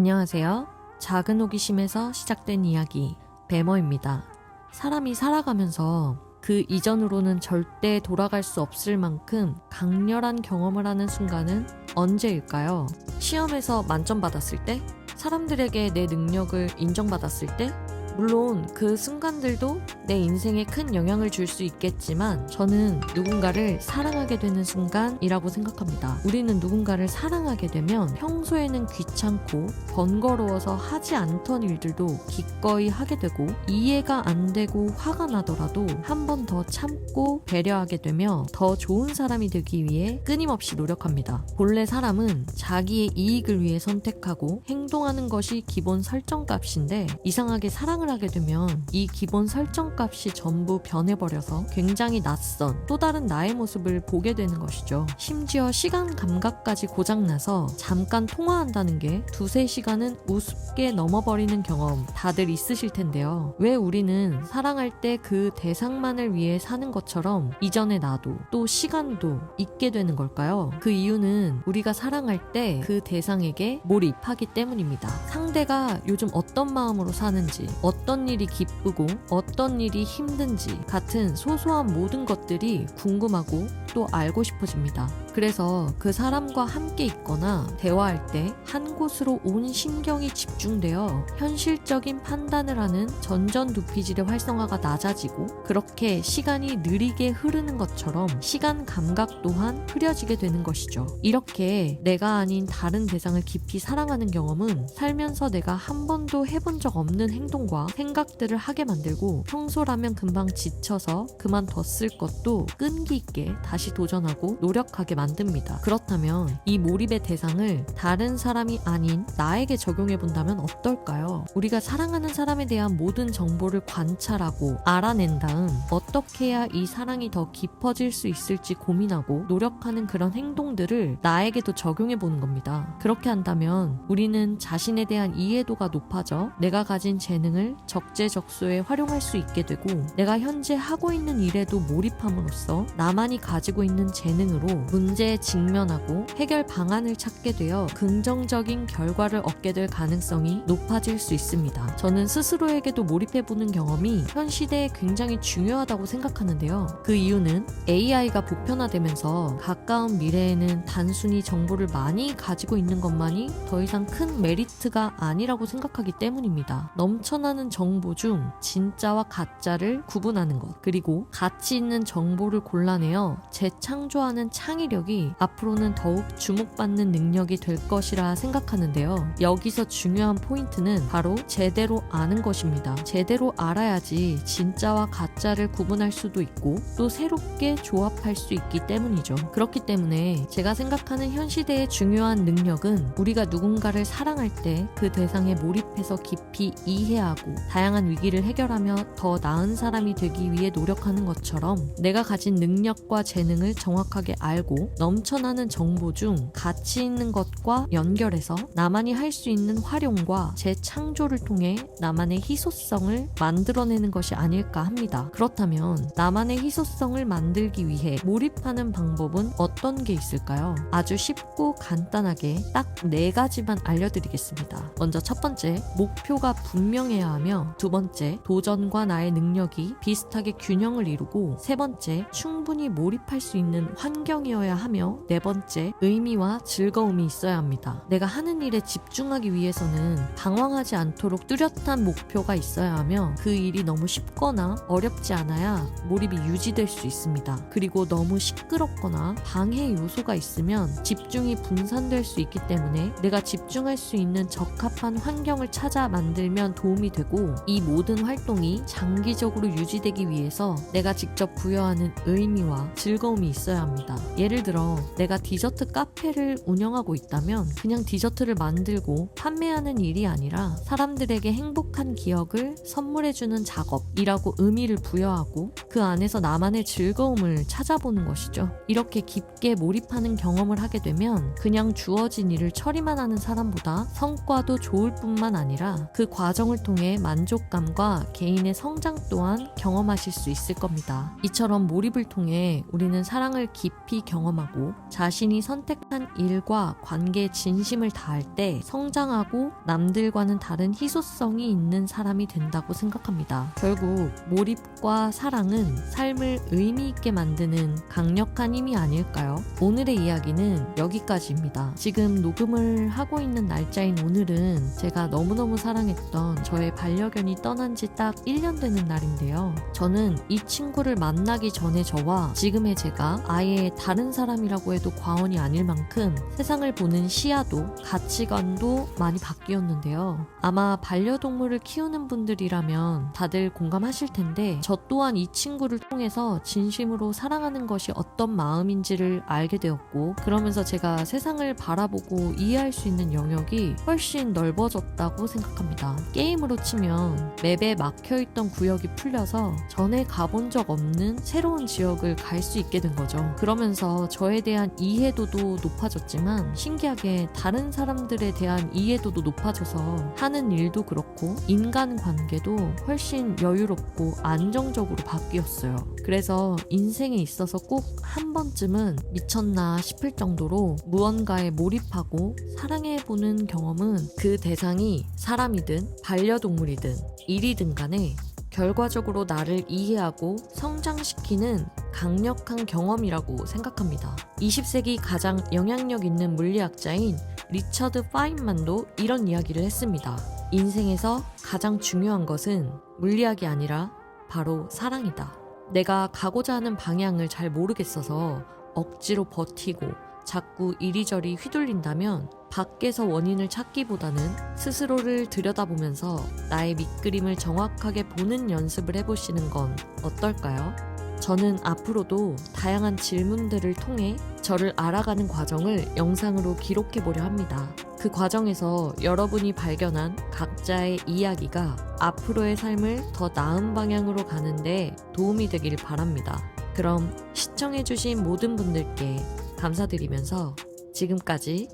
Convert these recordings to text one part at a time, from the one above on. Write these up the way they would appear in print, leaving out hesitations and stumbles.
안녕하세요. 작은 호기심에서 시작된 이야기, 배머입니다. 사람이 살아가면서 그 이전으로는 절대 돌아갈 수 없을 만큼 강렬한 경험을 하는 순간은 언제일까요? 시험에서 만점 받았을 때? 사람들에게 내 능력을 인정받았을 때? 물론 그 순간들도 내 인생에 큰 영향을 줄 수 있겠지만 저는 누군가를 사랑하게 되는 순간이라고 생각합니다. 우리는 누군가를 사랑하게 되면 평소에는 귀찮고 번거로워서 하지 않던 일들도 기꺼이 하게 되고 이해가 안 되고 화가 나더라도 한 번 더 참고 배려하게 되며 더 좋은 사람이 되기 위해 끊임없이 노력합니다. 본래 사람은 자기의 이익을 위해 선택하고 행동하는 것이 기본 설정값인데 이상하게 사랑을 하게 되면 이 기본 설정값이 전부 변해버려서 굉장히 낯선 또 다른 나의 모습을 보게 되는 것이죠. 심지어 시간 감각까지 고장나서 잠깐 통화한다는 게 두세 시간은 우습게 넘어버리는 경험 다들 있으실 텐데요. 왜 우리는 사랑할 때 그 대상만을 위해 사는 것처럼 이전의 나도 또 시간도 잊게 되는 걸까요? 그 이유는 우리가 사랑할 때 그 대상에게 몰입하기 때문입니다. 상대가 요즘 어떤 마음으로 사는지 어떤 일이 기쁘고 어떤 일이 힘든지 같은 소소한 모든 것들이 궁금하고 또 알고 싶어집니다. 그래서 그 사람과 함께 있거나 대화할 때 한 곳으로 온 신경이 집중되어 현실적인 판단을 하는 전전두피질의 활성화가 낮아지고 그렇게 시간이 느리게 흐르는 것처럼 시간 감각 또한 흐려지게 되는 것이죠. 이렇게 내가 아닌 다른 대상을 깊이 사랑하는 경험은 살면서 내가 한 번도 해본 적 없는 행동과 생각들을 하게 만들고 평소라면 금방 지쳐서 그만뒀을 것도 끈기 있게 다시 도전하고 노력하게 만듭니다. 그렇다면 이 몰입의 대상을 다른 사람이 아닌 나에게 적용해 본다면 어떨까요? 우리가 사랑하는 사람에 대한 모든 정보를 관찰하고 알아낸 다음 어떻게 해야 이 사랑이 더 깊어질 수 있을지 고민하고 노력하는 그런 행동들을 나에게도 적용해 보는 겁니다. 그렇게 한다면 우리는 자신에 대한 이해도가 높아져 내가 가진 재능을 적재적소에 활용할 수 있게 되고 내가 현재 하고 있는 일에도 몰입함으로써 나만이 가지고 있는 재능으로 문제에 직면하고 해결 방안을 찾게 되어 긍정적인 결과를 얻게 될 가능성이 높아질 수 있습니다. 저는 스스로에게도 몰입해보는 경험이 현 시대에 굉장히 중요하다고 생각하는데요. 그 이유는 AI가 보편화되면서 가까운 미래에는 단순히 정보를 많이 가지고 있는 것만이 더 이상 큰 메리트가 아니라고 생각하기 때문입니다. 넘쳐나는 정보 중 진짜와 가짜를 구분하는 것 그리고 가치 있는 정보를 골라내어 재창조하는 창의력이 앞으로는 더욱 주목받는 능력이 될 것이라 생각하는데요. 여기서 중요한 포인트는 바로 제대로 아는 것입니다. 제대로 알아야지 진짜와 가짜를 구분할 수도 있고 또 새롭게 조합할 수 있기 때문이죠. 그렇기 때문에 제가 생각하는 현 시대의 중요한 능력은 우리가 누군가를 사랑할 때 그 대상에 몰입해서 깊이 이해하고 다양한 위기를 해결하며 더 나은 사람이 되기 위해 노력하는 것처럼 내가 가진 능력과 재능을 정확하게 알고 넘쳐나는 정보 중 가치 있는 것과 연결해서 나만이 할 수 있는 활용과 재창조를 통해 나만의 희소성을 만들어내는 것이 아닐까 합니다. 그렇다면 나만의 희소성을 만들기 위해 몰입하는 방법은 어떤 게 있을까요? 아주 쉽고 간단하게 딱 4가지만 알려드리겠습니다. 먼저 첫 번째, 목표가 분명해야 하며 두 번째, 도전과 나의 능력이 비슷하게 균형을 이루고 세 번째, 충분히 몰입할 수 있는 환경이어야 하며 네 번째, 의미와 즐거움이 있어야 합니다. 내가 하는 일에 집중하기 위해서는 방황하지 않도록 뚜렷한 목표가 있어야 하며 그 일이 너무 쉽거나 어렵지 않아야 몰입이 유지될 수 있습니다. 그리고 너무 시끄럽거나 방해 요소가 있으면 집중이 분산될 수 있기 때문에 내가 집중할 수 있는 적합한 환경을 찾아 만들면 도움이 되고 이 모든 활동이 장기적으로 유지되기 위해서 내가 직접 부여하는 의미와 즐거움이 있어야 합니다. 예를 들어 내가 디저트 카페를 운영하고 있다면 그냥 디저트를 만들고 판매하는 일이 아니라 사람들에게 행복한 기억을 선물해주는 작업이라고 의미를 부여하고 그 안에서 나만의 즐거움을 찾아보는 것이죠. 이렇게 깊게 몰입하는 경험을 하게 되면 그냥 주어진 일을 처리만 하는 사람보다 성과도 좋을 뿐만 아니라 그 과정을 통해 만족감과 개인의 성장 또한 경험하실 수 있을 겁니다. 이처럼 몰입을 통해 우리는 우리는 사랑을 깊이 경험하고 자신이 선택한 일과 관계에 진심을 다할 때 성장하고 남들과는 다른 희소성이 있는 사람이 된다고 생각합니다. 결국 몰입과 사랑은 삶을 의미 있게 만드는 강력한 힘이 아닐까요? 오늘의 이야기는 여기까지입니다. 지금 녹음을 하고 있는 날짜인 오늘은 제가 너무너무 사랑했던 저의 반려견이 떠난 지 딱 1년 되는 날인데요. 저는 이 친구를 만나기 전에 저와 지금의 제가 아예 다른 사람이라고 해도 과언이 아닐 만큼 세상을 보는 시야도 가치관도 많이 바뀌었는데요. 아마 반려동물을 키우는 분들이라면 다들 공감하실 텐데 저 또한 이 친구를 통해서 진심으로 사랑하는 것이 어떤 마음인지를 알게 되었고, 그러면서 제가 세상을 바라보고 이해할 수 있는 영역이 훨씬 넓어졌다고 생각합니다. 게임으로 치면 맵에 막혀있던 구역이 풀려서 전에 가본 적 없는 새로운 지역을 갈 수 있게 된 거죠. 그러면서 저에 대한 이해도도 높아졌지만 신기하게 다른 사람들에 대한 이해도도 높아져서 하는 일도 그렇고 인간관계도 훨씬 여유롭고 안정적으로 바뀌었어요. 그래서 인생에 있어서 꼭 한 번쯤은 미쳤나 싶을 정도로 무언가에 몰입하고 사랑해보는 경험은 그 대상이 사람이든 반려동물이든 일이든 간에 결과적으로 나를 이해하고 성장시키는 강력한 경험이라고 생각합니다. 20세기 가장 영향력 있는 물리학자인 리처드 파인만도 이런 이야기를 했습니다. 인생에서 가장 중요한 것은 물리학이 아니라 바로 사랑이다. 내가 가고자 하는 방향을 잘 모르겠어서 억지로 버티고 자꾸 이리저리 휘둘린다면 밖에서 원인을 찾기보다는 스스로를 들여다보면서 나의 밑그림을 정확하게 보는 연습을 해보시는 건 어떨까요? 저는 앞으로도 다양한 질문들을 통해 저를 알아가는 과정을 영상으로 기록해보려 합니다. 그 과정에서 여러분이 발견한 각자의 이야기가 앞으로의 삶을 더 나은 방향으로 가는데 도움이 되길 바랍니다. 그럼 시청해주신 모든 분들께 감사드리면서 지금까지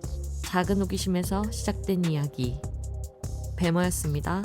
작은 호기심에서 시작된 이야기 배모였습니다.